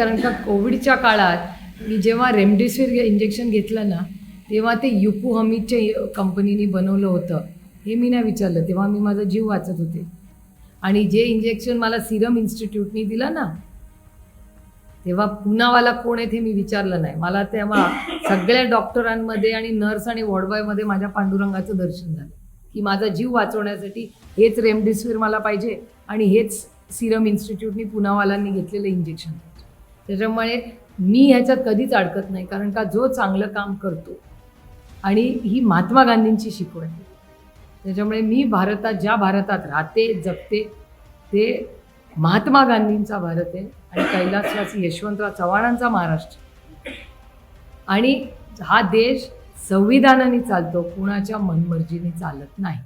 कारण का कोविडच्या काळात मी जेव्हा रेमडेसिवीर इंजेक्शन घेतलं ना, तेव्हा ते युकुहमीच्या कंपनीने बनवलं होतं हे मी नाही विचारलं. तेव्हा मी माझा जीव वाचत होते. आणि जे इंजेक्शन मला सिरम इन्स्टिट्यूटनी दिलं ना, तेव्हा पुनावाला कोण आहे ते मी विचारलं नाही. मला तेव्हा सगळ्या डॉक्टरांमध्ये आणि नर्स आणि वॉर्डबॉयमध्ये माझ्या पांडुरंगाचं दर्शन झालं की माझा जीव वाचवण्यासाठी हेच रेमडेसिवीर मला पाहिजे आणि हेच सिरम इन्स्टिट्यूटनी पुनावालांनी घेतलेलं इंजेक्शन पाहिजे. त्याच्यामुळे मी ह्याच्यात कधीच अडकत नाही, कारण का जो चांगलं काम करतो आणि ही महात्मा गांधींची शिकवण आहे. त्याच्यामुळे मी ज्या भारतात राहते जगते ते महात्मा गांधींचा भारत आहे आणि कैलासवासी यशवंतराव चव्हाणांचा महाराष्ट्र. आणि हा देश संविधानाने चालतो, कुणाच्या मनमर्जीने चालत नाही.